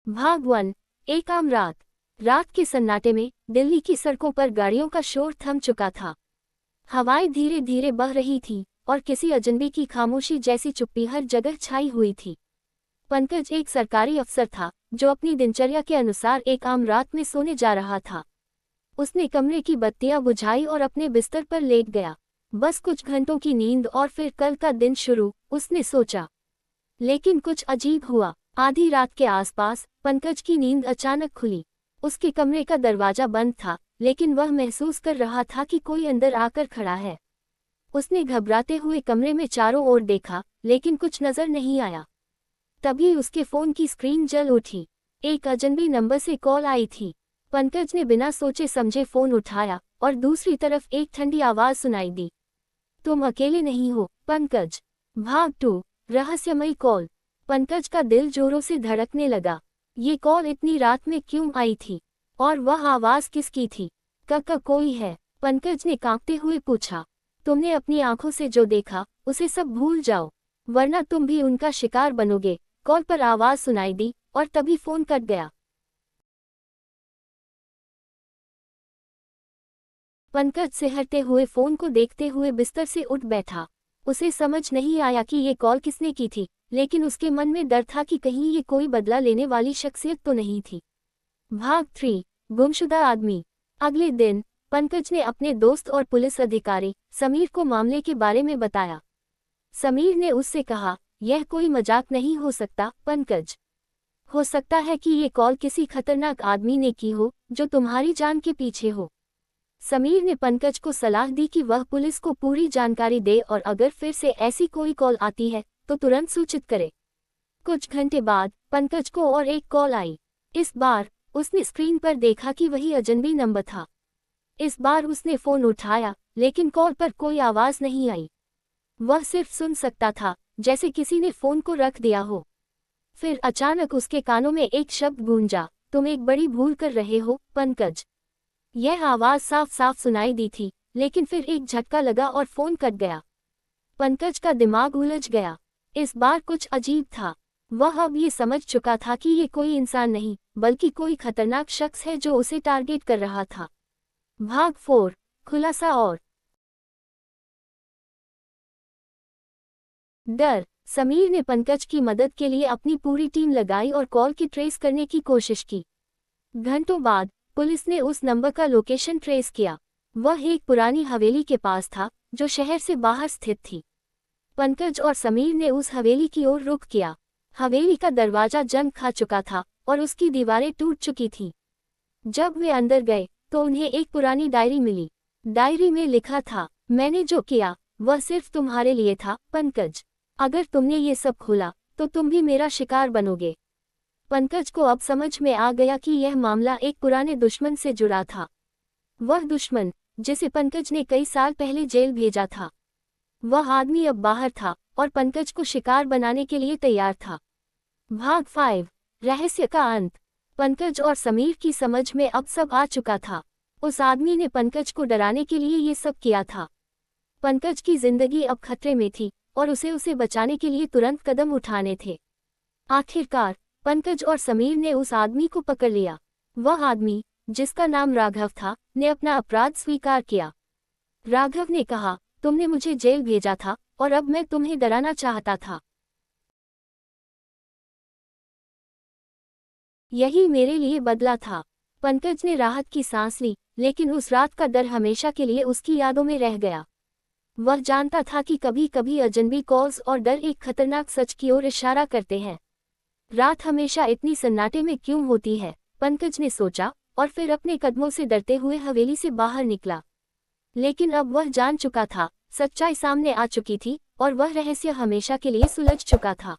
भाग 1। एक आम रात। रात के सन्नाटे में दिल्ली की सड़कों पर गाड़ियों का शोर थम चुका था। हवाएं धीरे धीरे बह रही थी और किसी अजनबी की खामोशी जैसी चुप्पी हर जगह छाई हुई थी। पंकज एक सरकारी अफसर था जो अपनी दिनचर्या के अनुसार एक आम रात में सोने जा रहा था। उसने कमरे की बत्तियां बुझाई और अपने बिस्तर पर लेट गया। बस कुछ घंटों की नींद और फिर कल का दिन शुरू, उसने सोचा। लेकिन कुछ अजीब हुआ। आधी रात के आसपास पंकज की नींद अचानक खुली। उसके कमरे का दरवाजा बंद था, लेकिन वह महसूस कर रहा था कि कोई अंदर आकर खड़ा है। उसने घबराते हुए कमरे में चारों ओर देखा, लेकिन कुछ नजर नहीं आया। तभी उसके फोन की स्क्रीन जल उठी। एक अजनबी नंबर से कॉल आई थी। पंकज ने बिना सोचे समझे फोन उठाया और दूसरी तरफ एक ठंडी आवाज सुनाई दी। तुम अकेले नहीं हो, पंकज। भाग 2। रहस्यमयी कॉल। पंकज का दिल जोरों से धड़कने लगा। ये कॉल इतनी रात में क्यों आई थी? और वह आवाज किसकी थी? का कोई है? पंकज ने कांपते हुए पूछा। तुमने अपनी आंखों से जो देखा उसे सब भूल जाओ, वरना तुम भी उनका शिकार बनोगे। कॉल पर आवाज सुनाई दी और तभी फोन कट गया। पंकज सिहरते हुए फोन को देखते हुए बिस्तर से उठ बैठा। उसे समझ नहीं आया कि ये कॉल किसने की थी, लेकिन उसके मन में डर था कि कहीं ये कोई बदला लेने वाली शख्सियत तो नहीं थी। भाग 3। गुमशुदा आदमी। अगले दिन पंकज ने अपने दोस्त और पुलिस अधिकारी समीर को मामले के बारे में बताया। समीर ने उससे कहा, यह कोई मजाक नहीं हो सकता पंकज। हो सकता है कि ये कॉल किसी खतरनाक आदमी ने की हो जो तुम्हारी जान के पीछे हो। समीर ने पंकज को सलाह दी कि वह पुलिस को पूरी जानकारी दे और अगर फिर से ऐसी कोई कॉल आती है तो तुरंत सूचित करे। कुछ घंटे बाद पंकज को और एक कॉल आई। इस बार उसने स्क्रीन पर देखा कि वही अजनबी नंबर था। इस बार उसने फोन उठाया, लेकिन कॉल पर कोई आवाज नहीं आई। वह सिर्फ सुन सकता था, जैसे किसी ने फोन को रख दिया हो। फिर अचानक उसके कानों में एक शब्द गूंजा, तुम एक बड़ी भूल कर रहे हो पंकज। यह आवाज साफ साफ सुनाई दी थी, लेकिन फिर एक झटका लगा और फोन कट गया। पंकज का दिमाग उलझ गया। इस बार कुछ अजीब था। वह अब ये समझ चुका था कि ये कोई इंसान नहीं, बल्कि कोई खतरनाक शख्स है जो उसे टारगेट कर रहा था। भाग 4। खुलासा और डर। समीर ने पंकज की मदद के लिए अपनी पूरी टीम लगाई और कॉल की ट्रेस करने की कोशिश की। घंटों बाद पुलिस ने उस नंबर का लोकेशन ट्रेस किया। वह एक पुरानी हवेली के पास था जो शहर से बाहर स्थित थी। पंकज और समीर ने उस हवेली की ओर रुख किया। हवेली का दरवाजा जंग खा चुका था और उसकी दीवारें टूट चुकी थीं। जब वे अंदर गए तो उन्हें एक पुरानी डायरी मिली। डायरी में लिखा था, मैंने जो किया वह सिर्फ तुम्हारे लिए था पंकज। अगर तुमने ये सब खोला तो तुम भी मेरा शिकार बनोगे। पंकज को अब समझ में आ गया कि यह मामला एक पुराने दुश्मन से जुड़ा था। वह दुश्मन जिसे पंकज ने कई साल पहले जेल भेजा था। वह आदमी अब बाहर था और पंकज को शिकार बनाने के लिए तैयार था। भाग 5। रहस्य का अंत। पंकज और समीर की समझ में अब सब आ चुका था। उस आदमी ने पंकज को डराने के लिए ये सब किया था। पंकज की जिंदगी अब खतरे में थी और उसे बचाने के लिए तुरंत कदम उठाने थे। आखिरकार पंकज और समीर ने उस आदमी को पकड़ लिया। वह आदमी, जिसका नाम राघव था, ने अपना अपराध स्वीकार किया। राघव ने कहा, तुमने मुझे जेल भेजा था और अब मैं तुम्हें डराना चाहता था। यही मेरे लिए बदला था। पंकज ने राहत की सांस ली, लेकिन उस रात का डर हमेशा के लिए उसकी यादों में रह गया। वह जानता था कि कभी कभी अजनबी कॉल्स और डर एक खतरनाक सच की ओर इशारा करते हैं। रात हमेशा इतनी सन्नाटे में क्यों होती है, पंकज ने सोचा और फिर अपने कदमों से डरते हुए हवेली से बाहर निकला। लेकिन अब वह जान चुका था, सच्चाई सामने आ चुकी थी और वह रहस्य हमेशा के लिए सुलझ चुका था।